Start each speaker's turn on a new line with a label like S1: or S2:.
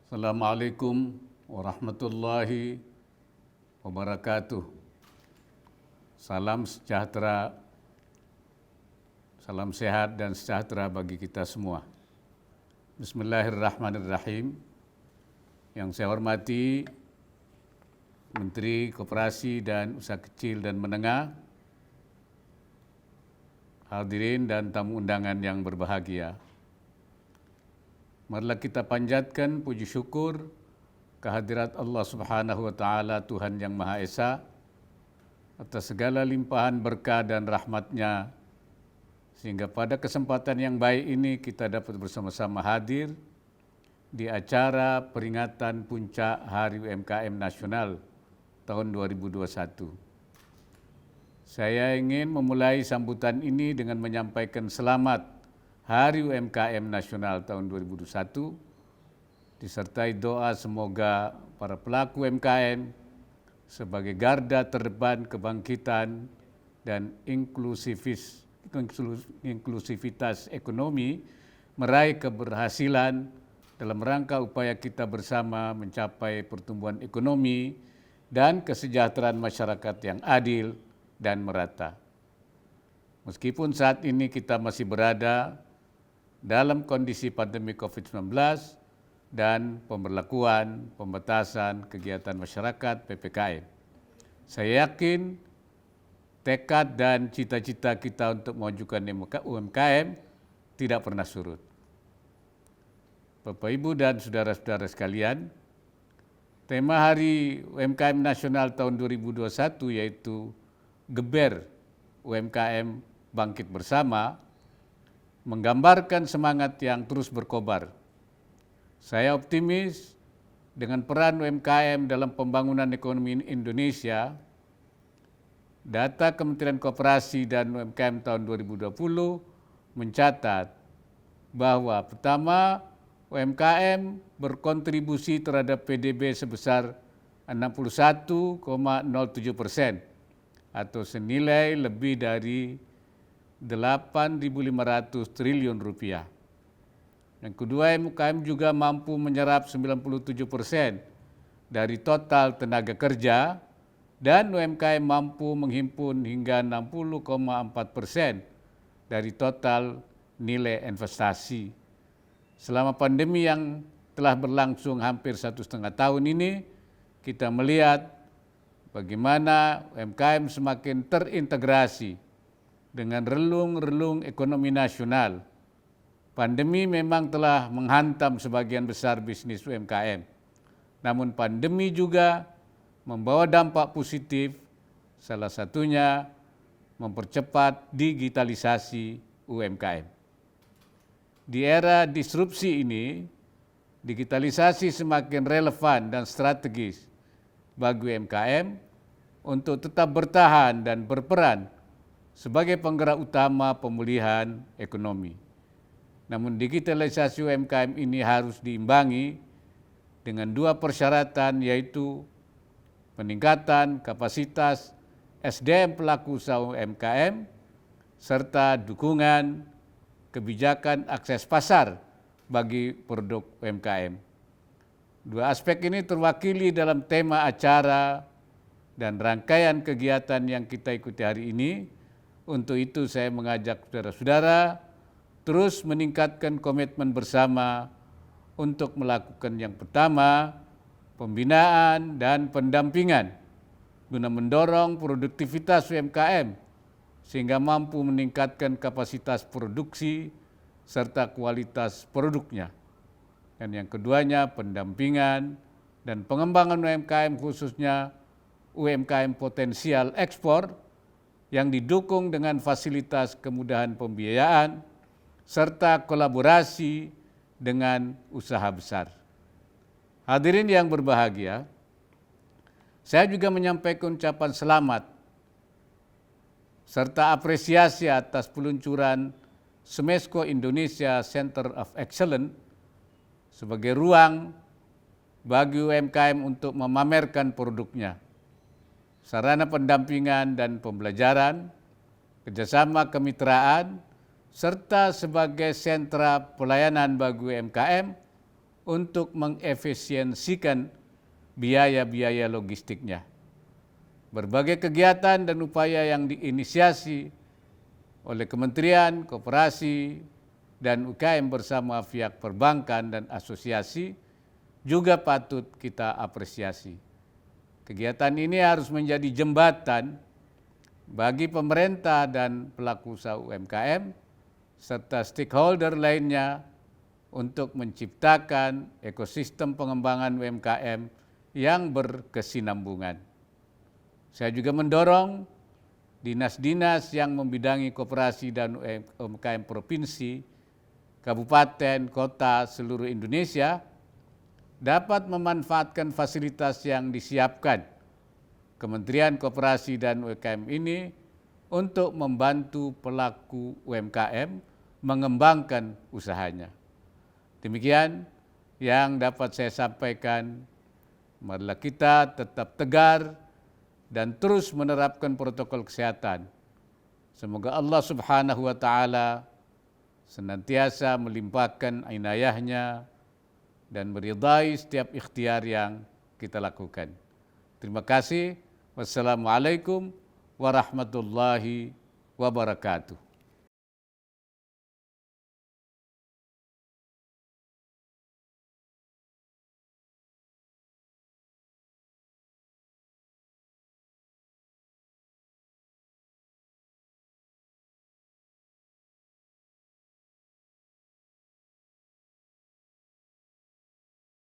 S1: Assalamualaikum warahmatullahi wabarakatuh. Salam sejahtera, salam sehat dan sejahtera bagi kita semua. Bismillahirrahmanirrahim. Yang saya hormati Menteri Koperasi dan Usaha Kecil dan Menengah, hadirin dan tamu undangan yang berbahagia. Marilah kita panjatkan puji syukur kehadirat Allah Subhanahu wa Ta'ala, Tuhan yang Maha Esa, atas segala limpahan berkah dan rahmat-Nya, sehingga pada kesempatan yang baik ini kita dapat bersama-sama hadir di acara peringatan puncak Hari UMKM Nasional tahun 2021. Saya ingin memulai sambutan ini dengan menyampaikan selamat Hari UMKM Nasional tahun 2021, disertai doa semoga para pelaku UMKM sebagai garda terdepan kebangkitan dan inklusivitas ekonomi meraih keberhasilan dalam rangka upaya kita bersama mencapai pertumbuhan ekonomi dan kesejahteraan masyarakat yang adil dan merata. Meskipun saat ini kita masih berada dalam kondisi pandemi COVID-19 dan pemberlakuan pembatasan kegiatan masyarakat PPKM. Saya yakin tekad dan cita-cita kita untuk memajukan UMKM tidak pernah surut. Bapak, Ibu, dan saudara-saudara sekalian, tema Hari UMKM Nasional tahun 2021 yaitu Geber UMKM Bangkit Bersama menggambarkan semangat yang terus berkobar. Saya optimis dengan peran UMKM dalam pembangunan ekonomi Indonesia. Data Kementerian Koperasi dan UMKM tahun 2020 mencatat bahwa pertama, UMKM berkontribusi terhadap PDB sebesar 61,07% atau senilai lebih dari 8.500 triliun rupiah. Yang kedua, UMKM juga mampu menyerap 97% dari total tenaga kerja dan UMKM mampu menghimpun hingga 60,4% dari total nilai investasi. Selama pandemi yang telah berlangsung hampir 1,5 tahun ini, kita melihat bagaimana UMKM semakin terintegrasi dengan relung-relung ekonomi nasional. Pandemi memang telah menghantam sebagian besar bisnis UMKM. Namun pandemi juga membawa dampak positif, salah satunya mempercepat digitalisasi UMKM. Di era disrupsi ini, digitalisasi semakin relevan dan strategis bagi UMKM untuk tetap bertahan dan berperan sebagai penggerak utama pemulihan ekonomi. Namun digitalisasi UMKM ini harus diimbangi dengan dua persyaratan, yaitu peningkatan kapasitas SDM pelaku usaha UMKM serta dukungan kebijakan akses pasar bagi produk UMKM. Dua aspek ini terwakili dalam tema acara dan rangkaian kegiatan yang kita ikuti hari ini. Untuk itu saya mengajak saudara-saudara terus meningkatkan komitmen bersama untuk melakukan yang pertama, pembinaan dan pendampingan guna mendorong produktivitas UMKM sehingga mampu meningkatkan kapasitas produksi serta kualitas produknya. Dan yang keduanya, pendampingan dan pengembangan UMKM khususnya UMKM potensial ekspor yang didukung dengan fasilitas kemudahan pembiayaan serta kolaborasi dengan usaha besar. Hadirin yang berbahagia, saya juga menyampaikan ucapan selamat serta apresiasi atas peluncuran Smesco Indonesia Center of Excellence sebagai ruang bagi UMKM untuk memamerkan produknya. Sarana pendampingan dan pembelajaran, kerjasama kemitraan, serta sebagai sentra pelayanan bagi UMKM untuk mengefisiensikan biaya-biaya logistiknya. Berbagai kegiatan dan upaya yang diinisiasi oleh kementerian, koperasi, dan UKM bersama pihak perbankan dan asosiasi juga patut kita apresiasi. Kegiatan ini harus menjadi jembatan bagi pemerintah dan pelaku usaha UMKM serta stakeholder lainnya untuk menciptakan ekosistem pengembangan UMKM yang berkesinambungan. Saya juga mendorong dinas-dinas yang membidangi koperasi dan UMKM provinsi, kabupaten, kota seluruh Indonesia dapat memanfaatkan fasilitas yang disiapkan Kementerian Koperasi dan UMKM ini untuk membantu pelaku UMKM mengembangkan usahanya. Demikian yang dapat saya sampaikan. Marilah kita tetap tegar dan terus menerapkan protokol kesehatan. Semoga Allah Subhanahu wa Ta'ala senantiasa melimpahkan inayahnya dan meridai setiap ikhtiar yang kita lakukan. Terima kasih. Wassalamualaikum warahmatullahi wabarakatuh.